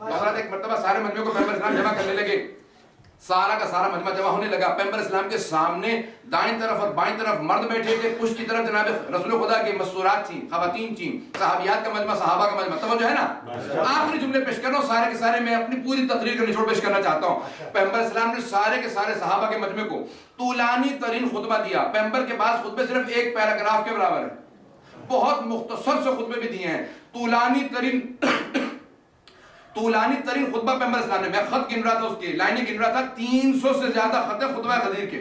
हजरत एक मर्तबा सारे मजमे को पैगंबर इस्लाम जमा करने लगे, सारा का सारा मजमा जमा होने लगा। पैगंबर इस्लाम के सामने दाईं तरफ और बाईं तरफ मर्द बैठे थे, पुष्ट की तरफ जनाब रसूल खुदा की मस्तूरात थी, खवातीन थी, सहाबियात का मजमा, सहाबा का मजमा। तवज्जो है ना। आखिरी जुमले पेश कर रहा हूँ, सारे के सारे मैं अपनी पूरी तकरीर का निचोड़ पेश करना चाहता हूँ। पैगंबर इस्लाम ने सारे के सारे सहाबा के मजमे को तूलानी तरीन खुतबा दिया। पैगंबर के पास खुतबे सिर्फ एक पैराग्राफ के बराबर है, बहुत मुख्तसर से खुतबे भी दिए हैं। तूलानी तरीन खुतबा पैगंबर इस्लाम ने, मैं खत गिन रहा था, उसकी लाइनें गिन रहा था, 300 से ज्यादा खत है खुतबा गदीर के।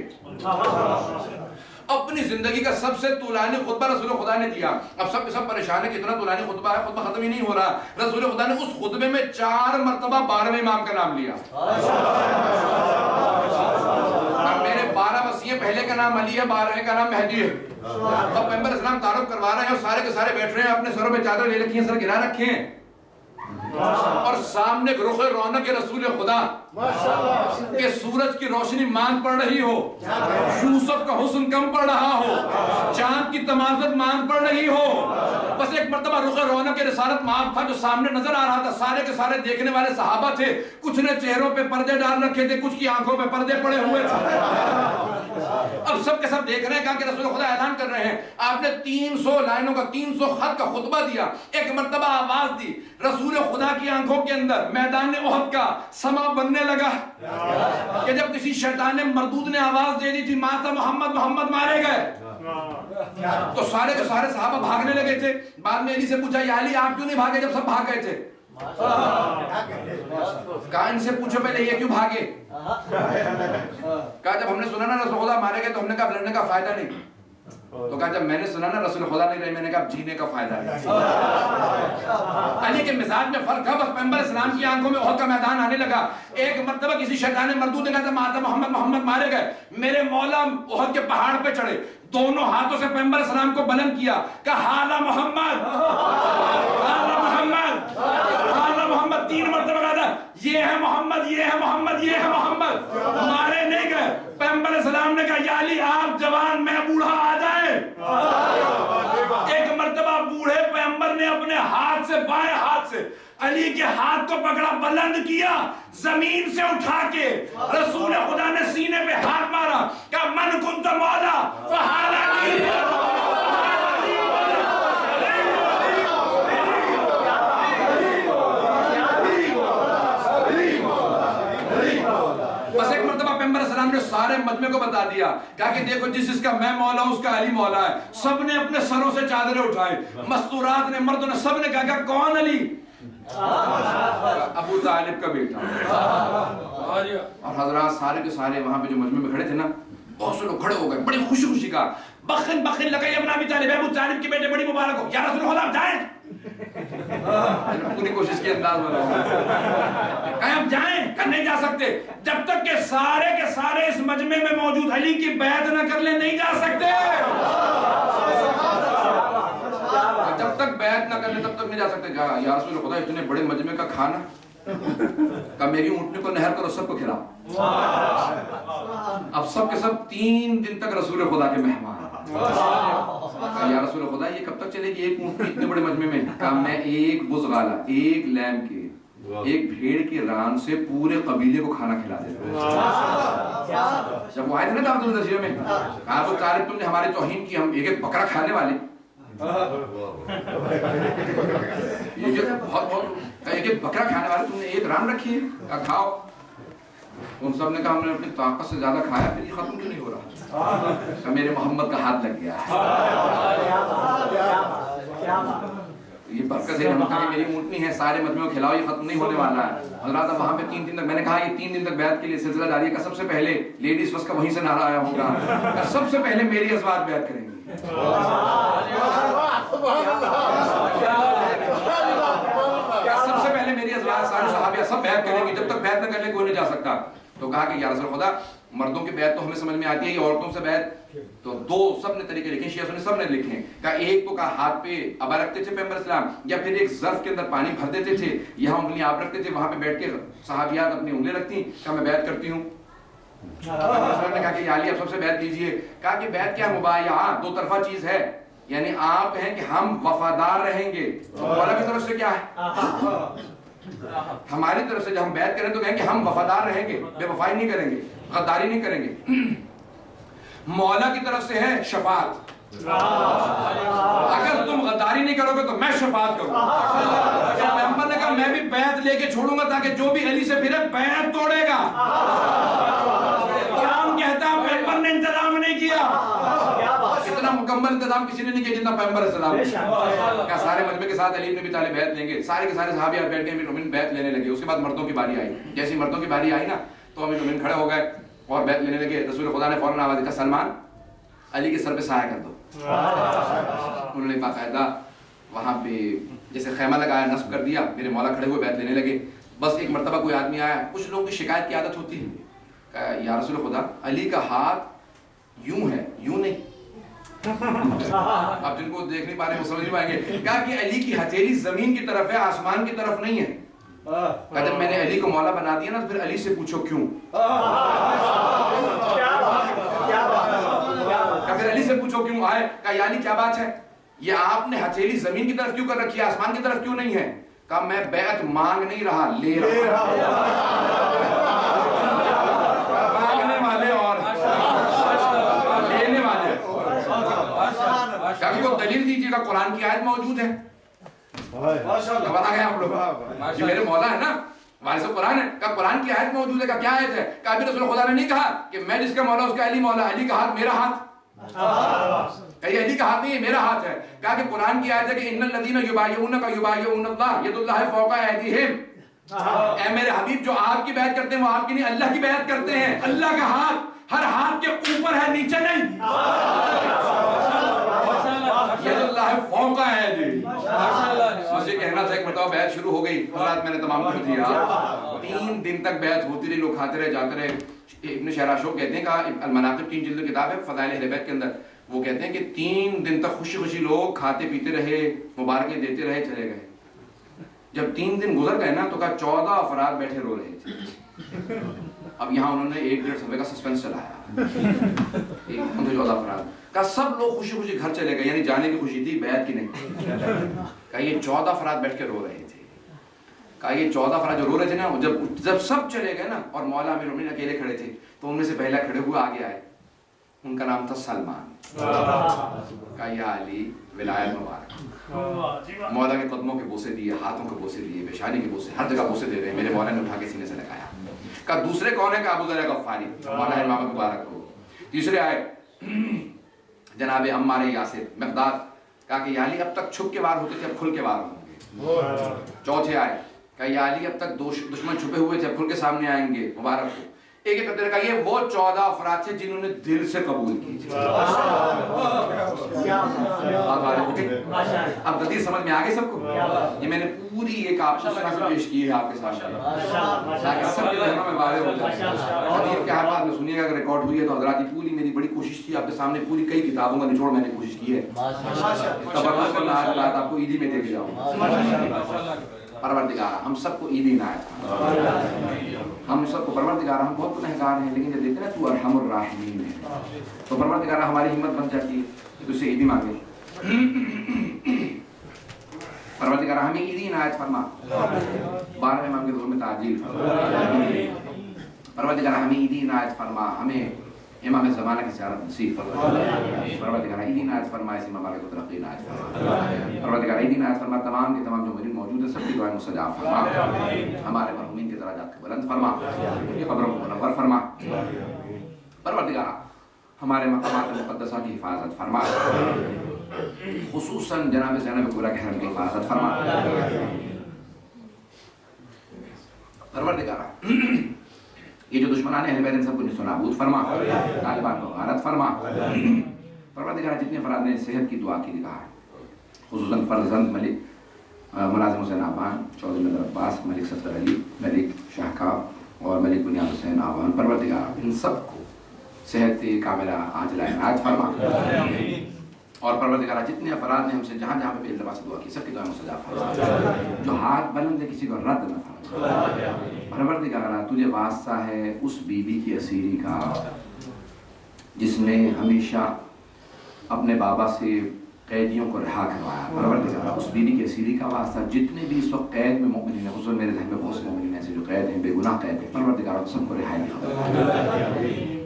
अपनी जिंदगी का सबसे तूलानी खुतबा रसूल खुदा ने दिया। अब सब सब परेशान है, कितना तूलानी खुतबा है, खुतबा खत्म ही नहीं हो रहा। रसूल खुदा ने उस खुतबे में 4 मरतबा 12वें इमाम का नाम लिया। मेरे 12 वसीये, पहले का नाम अली है, 12वें का नाम मेहदी है। अब पैगंबर इस्लाम तारुफ करवा रहे हैं और सारे के सारे बैठ रहे हैं, अपने सरों पे चादर ले रखी है, सर गिरा रखे हैं, और सामने रुख रौनक के रसूल खुदा के सूरज की रोशनी मान पड़ रही हो, यूसुफ का हुस्न कम पड़ रहा हो, चांद की तमाज़त मान पड़ रही हो। बस एक मर्तबा रुख रौनक के रिसालत माब था जो सामने नजर आ रहा था। सारे के सारे देखने वाले सहाबा थे, कुछ ने चेहरों पे पर्दे डाल रखे थे, कुछ की आंखों पे पर्दे पड़े हुए थे। अब सब के सब देख रहे हैं, कहा कि रसूल खुदा ऐलान कर रहे हैं, आपने 300 लाइनों का, 300 खत का खुतबा दिया। एक मर्तबा आवाज दी, रसूल खुदा की आंखों के अंदर मैदान उहद का समा बनने लगा कि जब किसी शैतान मरदूद ने आवाज दे दी थी, माता मोहम्मद, मोहम्मद मारे गए, तो सारे के सारे सहाबा भागने लगे थे। बाद में अली से पूछा, या अली आप क्यों नहीं भागे जब सब भाग गए थे? कहा इनसे पूछो पहले ये क्यों भागे? कहा जब हमने सुना ना रसूल खुदा मारे गए तो हमने कहा लड़ने का फायदा नहीं। तो कहा जब मैंने सुना ना रसूल खुदा नहीं रहे, मैंने कहा जीने का फायदा नहीं। अली के मिजाज में फर्क था। बस पैगंबर इस्लाम की आंखों में ओहद का मैदान आने लगा। एक मर्तबा किसी शैतान मरदूद ने कहा, माता मोहम्मद, मोहम्मद मारे गए, मेरे मौला ओहद के पहाड़ पे चढ़े, दोनों हाथों से पैगंबर इस्लाम को बुलंद किया, कहा हाला मोहम्मद, हाला मोहम्मद, हाला मोहम्मद। 3 मर्तबा कहा था, ये है मोहम्मद, ये है मोहम्मद, ये है मोहम्मद। मारे नहीं गए। पैगंबर इस्लाम ने कहा, या अली आप जवान, मैं बूढ़ा, आ जाए। एक मर्तबा बूढ़े पैगंबर ने अपने हाथ से, बाएं हाथ से अली के हाथ को पकड़ा, बुलंद किया, जमीन से उठा के रसूल खुदा ने सीने पे हाथ मारा, कहा मन कुंत मौला फहाला अली। बस एक मर्तबा पैगंबर सलाम ने सारे मजमे को बता दिया, कहा कि देखो जिस जिसका मैं मौला हूं उसका अली मौला है। सबने अपने सरों से चादरें उठाई, मस्तूरात ने, मर्दों ने, सबने कहा कौन अली? अबू तालिब का बेटा। और हजरात सारे के सारे वहां पे जो मजमे में खड़े थे ना, बहुत से लोग खड़े हो गए, बड़ी खुशी खुशी का बखन बखन लगाई अपना अबू तालिब, अबू तालिब के बेटे बड़ी मुबारक हो, या रसूल खुदा जाएं। पूरी कोशिश की अंदाज में हम जाएं, कर नहीं जा सकते जब तक के सारे इस मजमे में मौजूद अली की बैत न कर ले, नहीं जा सकते। जब तक बैत न कर ले तब तक नहीं जा सकते। या रसूल खुदा इतने बड़े मजमे का खाना, का मेरी ऊँटनी को नहर करो, सबको खिलाओ। अब सब के सब 3 दिन तक रसूल खुदा के मेहमान। या रसूल खुदा ये कब तक चलेगी एक ऊँटनी इतने बड़े मजमे में? कहा मैं एक बुज़गाला, एक लैम के, एक भेड़ की रान से पूरे कबीले को खाना खिला देता। जब वो आए थे ना दावत नसीर में, कहा तो तालिब तुमने हमारे तौहीन की, हम एक बकरा खाने वाले, एक बकरा खाने वाले, तुमने एक रान रखी है, कहा खाओ। उन सब ने कहा हमने अपनी ताकत से ज्यादा खाया, फिर ये खत्म क्यों नहीं हो रहा? मेरे मोहम्मद का हाथ लग गया है, ये बरकत है कि मेरी ऊँटनी है, सारे मजमे को खिलाओ, ये खत्म नहीं होने वाला है। हज़रात वहां पे 3 दिन तक, मैंने कहा ये 3 दिन तक बैत के लिए सिलसिला जारी है। सबसे पहले लेडीज फर्स्ट का वहीं से नारा आया होगा, सबसे पहले मेरी अज़वाज बैत करेंगे। सबसे पहले मेरी अज़वाज, सारे सहाबिया सब बैत करेंगे, जब तक बैत न कर ले कोई नहीं जा सकता। तो कहा कि या रसूल खुदा मर्दों की बैत तो हमें समझ में आती है, ये औरतों से बैत, तो 2 सबने तरीके लिखे, शिया सुन्नी सबने लिखे। कहा एक तो कहा हाथ पे अबा रखते थे पैगंबर इस्लाम, या फिर एक ज़र्फ के अंदर पानी भर देते थे, यहाँ उंगलियां आप रखते थे, वहां पे बैठ के सहाबियात अपनी उंगलियां रखती, कहा मैं बैत करती हूँ। ने कहा कि या अली आप सबसे बैत लीजिए। कहा कि बैत क्या, मुबाया, 2 तरफा चीज है, यानी आप हैं कि हम वफादार रहेंगे, तो मौला की तरफ से क्या है? हमारी तरफ से जब हम बैत करें तो कहेंगे हम वफादार रहेंगे, बेवफाई नहीं करेंगे, गद्दारी नहीं करेंगे। मौला की तरफ से है शफाअत, अगर तुम गद्दारी नहीं करोगे तो मैं शफाअत करूंगा। पैगंबर ने कहा मैं भी बैत लेके छोड़ूंगा ताकि जो भी अली से फिरे बैत तोड़ेगा। कुरान कहता है पैगंबर ने इंतजाम नहीं किया, इतना मुकम्मल इंतजाम किसी ने नहीं किया जितना पैगंबर सल्लल्लाहु अलैहि वसल्लम। क्या सारे मजमे के साथ अली ने भी ताले बैत लेंगे, सारे के सारे सहाबा बैठ के अमीर मोमिन बैत लेने लगे। उसके बाद मर्दों की बारी आई, जैसी मर्दों की बारी आई ना तो अमीर मोमिन खड़े हो गए और बैत लेने लगे। रसूल खुदा ने फौरन आवाज दी, सलमान अली के सर पे साया कर दो। उन्होंने बाकायदा वहां पे जैसे खैमा लगाया, नस्ब कर दिया, मेरे मौला खड़े हुए बैत लेने लगे। बस एक मर्तबा कोई आदमी आया, कुछ लोगों की शिकायत की आदत होती है, या रसूल खुदा अली का हाथ यूं है, यूं नहीं। आप जिनको देख नहीं पा रहे वो समझ नहीं पाएंगे। कहा कि अली की हथेली जमीन की तरफ है, आसमान की तरफ नहीं है। जब मैंने अली को मौला बना दिया ना तो फिर अली से पूछो क्यों। फिर अली से पूछो क्यों आए। कहा या अली क्या बात है, ये आपने हथेली जमीन की तरफ क्यों कर रखी है, आसमान की तरफ क्यों नहीं है। कहा मैं बैत मांग नहीं रहा, ले रहा। मांगने वाले और लेने वाले। वो दलील दीजिएगा, कुरान की आयत मौजूद है। बता गए आप लोग, ये मेरे मौला है ना, वारिस कुरान है। का कुरान की आयत मौजूद है। का क्या आयत है। का अभी रसूल खुदा ने नहीं कहा कि मैं जिसका मौला उसका अली मौला, अली का हाथ मेरा हाथ, कहीं अली का हाथ नहीं है मेरा हाथ है। कहा कि कुरान की आयत है कि इन्नल लज़ीना युबाय्यूनका युबाय्यूनल्लाह यदुल्लाहि फौका ऐदीहिम। ऐ मेरे हबीब जो आपकी बैत करते हैं वो आपकी नहीं अल्लाह की बैत करते हैं। अल्लाह का हाथ हर हाथ के ऊपर है, नीचे नहीं। यदुल्लाहि फौका ऐदीहिम। मुझे कहना था एक मरतबा बैत शुरू हो गई, रात मैंने तमाम कर दिया। 3 दिन तक बैत होती रही, लोग खाते रहे जाते रहे। इब्न शराशो कहते हैं, कहा अल-मनाक़िब 3 जिल्द किताब है फ़ज़ाइल अहले बैत के अंदर, वो कहते हैं कि 3 दिन तक खुशी खुशी लोग खाते पीते रहे, मुबारकें देते रहे, चले गए। जब 3 दिन गुजर गए ना तो कहा 14 अफराद बैठे रो रहे थे। अब यहाँ उन्होंने 1-1.5 सफ़े का सस्पेंस चलाया। 14 अफराद का सब लोग खुशी खुशी घर चले गए, यानी जाने की खुशी थी, बैत की नहीं। कहा ये 14 अफराद बैठ के रो रहे थे। कहा ये 14 अफराद जो रो रहे थे ना, जब सब चले गए ना और मौला अमीर मोमिनीन अकेले खड़े थे तो उनमें से पहला खड़े हुए आगे आए, उनका नाम था सलमान। कहा या अली विलायत मुबारक। मौला के कदमों के बोसे दिए, हाथों के बोसे दिए, पेशानी के बोसे, हर जगह बोसे दे रहे हैं। मेरे मौला ने उठा के सीने से लगाया। कहा दूसरे कौन है। कहा अबू ज़र गफ़ारी, मौला इमाम मुबारक हो। तीसरे आए जनाब अम्मार यासिर मिक़दाद। कहा कि या अली अब तक छुप के वार होते थे, अब खुल के वार होंगे। चौथे आए, कहा या अली अब तक दुश्मन छुपे हुए थे, अब खुल के सामने आएंगे, मुबारक हो। एक एक करते रहा। ये वो 14 अफराद थे जिन्होंने दिल से कबूल की। अब गदीर समझ में आ गई सबको। ये मैंने पूरी एक आपको पेश की है आपके सामने ताकि सबके दिलों में वाज़ेह हो जाए। गदीर के हर बात में सुनिएगा, अगर रिकॉर्ड हुई है तो हज़रात पूरी मेरी बड़ी कोशिश थी आपके सामने, पूरी कई किताबों का निचोड़ मैंने कोशिश की है। आपको ईदी में दे के जाऊँ। परवरदिगार हम सबको ईदी इनायत फरमा। हम सबको परवरदिगार, हम बहुत गुनहगार हैं, लेकिन जब देखते हैं तू अरहमुर राहिमीन है तो परवरदिगार हमारी हिम्मत बन जाती है कि तुझसे ईदी मांगे। परवरदिगार हमें ईदी इनायत फरमा, 12वें इमाम के ज़ुहूर में ताजील फरमा। परवरदिगार हमें ईदी इनायत फरमा, हमें इमाम ज़माना की ज़ियारत नसीब फरमा। परवरदिगार ईदी इनायत फरमा, इस इमाम को तरक्की इनायत फरमा। परवरदिगार ईदी इनायत फरमा, तमाम के तमाम जो मरीज़ मौजूद है सबकी दुआएं मुस्तजाब फरमा। हमारे मरहूमीन के दराजात को बुलंद फरमा, उनकी क़ब्रों को मुनव्वर फरमा। परवरदिगार हमारे मक़ामात मुक़द्दसा की हिफाजत फरमा, खुसूसन जनाब ज़ैनब कुबरा के हरम की हिफाजत फरमा। परवरदिगार ये जो दुश्मनान अहले बैत सबको निस्सो नाबूद फरमा, तालिबान को गारत फरमा। परवरदिगार जितने अफराद ने सेहत की दुआ की कहा है, खुसूसन फर्जंद मलिक मुलाजिम हुसैन आवान, चौधरी नदर अब्बास, मलिक सफदर अली, मलिक शाहकाब और मलिक बुनियाद हुसैन आवान, परवरदिगार इन सबको सेहत कामिला आजिला इनायत फरमा। और परवरदिगार जितने अफराद ने हमसे जहाँ जहाँ पे इल्तवा से दुआ की सबकी दुआ मुस्तजाब फरमा। जो हाथ बुलंद है किसी को रद्द न फरमा। परवरदिगार तुझे वास्ता है उस बीबी की असीरी का जिसने हमेशा अपने बाबा से कैदियों को रिहा करवाया। परवरदिगार उस बीवी के असीरी का वास्ता जितने भी इस वक्त कैद में मोमिनीन हैं, खुसूसन मेरे जहन में बहुत से मोमिनीन ऐसे जो कैद हैं, बेगुनाह कैद हैं, परवरदिगार सबको रिहाई दी।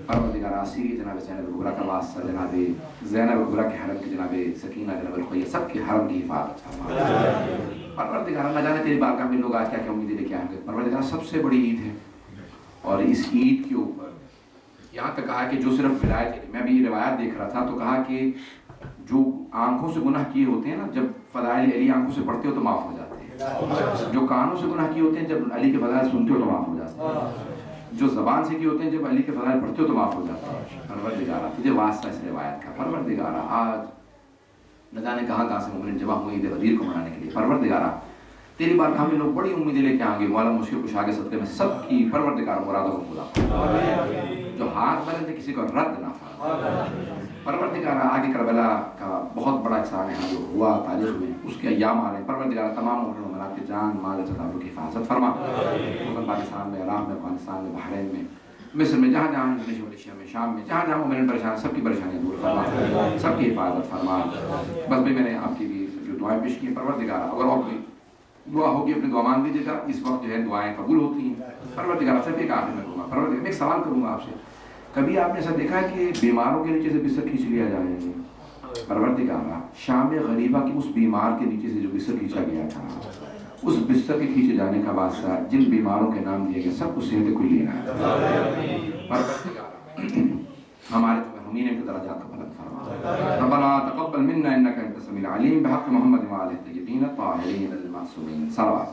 परवरदिगार असीरी जनाब ज़ैनब कुबरा का वास्ता, जनाब ज़ैनब कुबरा के हरम की जनाब सकीना, जनाब रुक़ैया, सबके हरम की हिफाजत फरमा। परवरदिगार न जाने तेरी बारगाह में लोग आज क्या क्या उम्मीदें लेके आएंगे। परवरदिगार सबसे बड़ी ईद है और इस ईद के ऊपर यहाँ तक कहा कि जो सिर्फ विलायत, मैं भी रिवायत देख रहा था तो कहा कि जो आंखों से गुनाह किए होते हैं ना, जब फ़ज़ाइल अली आंखों से पढ़ते हो तो माफ़ हो जाते हैं। जो कानों से गुनाह किए होते हैं जब अली के फ़ज़ाइल सुनते हो तो माफ़ हो जाते हैं। जो ज़बान से किए होते हैं जब अली के फ़ज़ाइल पढ़ते हो तो माफ़ हो जाते हैं। परवरदिगारा तुझे वास्ता इस रिवायत का। परवरदिगारा आज न जाने कहाँ से मोमिन जमा हुए ईद गदीर को मनाने के लिए। परवरदिगारा तेरी बारगाह में लोग बड़ी उम्मीदें लेके आएंगे, मौला मुश्किल कुशा के सदक़े में सबकी परवरदिगार मुरादों को पूरा कर। जो हाथ बने थे किसी को रद्द ना फरमा। परवरदिगार आगे करबला का बहुत बड़ा एहसान है जो हुआ तारीख में, उसके अय्याम आ रहे हैं। परवरदिगार तमाम मुमिन के जान माल इज़्ज़त की हिफाजत फरमा। पाकिस्तान में, इराक़ में, अफ़गानिस्तान में, बहरीन में, मिस्र में, जहाँ जहाँ इंडोनेशिया, मलेशिया में, शाम में, जहाँ जहाँ मोमिन परेशान, सबकी परेशानियाँ दूर फरमा, सबकी हिफाजत फरमा। बस भाई मैंने आपकी भी जो दुआएं पेश की हैं परवरदिगार, अगर और कोई दुआ होगी अपनी दुआ मांग लीजिएगा। इस वक्त जो है दुआएं कबूल होती हैं। परवरदिगार सिर्फ एक आखिर में दूंगा। परवरदिगार मैं एक सवाल करूँगा आपसे, कभी आपने ऐसा देखा है कि बीमारों के नीचे से बिस्तर खींच लिया जाए? परवरदिगार शाम गरीबा की उस बीमार के नीचे से जो बिस्तर खींचा गया था, उस बिस्तर के खींचे जाने का वास्ता जिन बीमारों के नाम दिए गए सबको सेहत कुल लेना है। परवरदिगार हमारे मरहूमीन के दर्जात को बुलंद फरमा। रब्बना तक़ब्बल मिन्ना इन्नका अंतस समीउल अलीम बिहक़्क़ि मुहम्मद व आलिहि तय्यबीन अत्ताहिरीन अल मासूमीन। सलावत।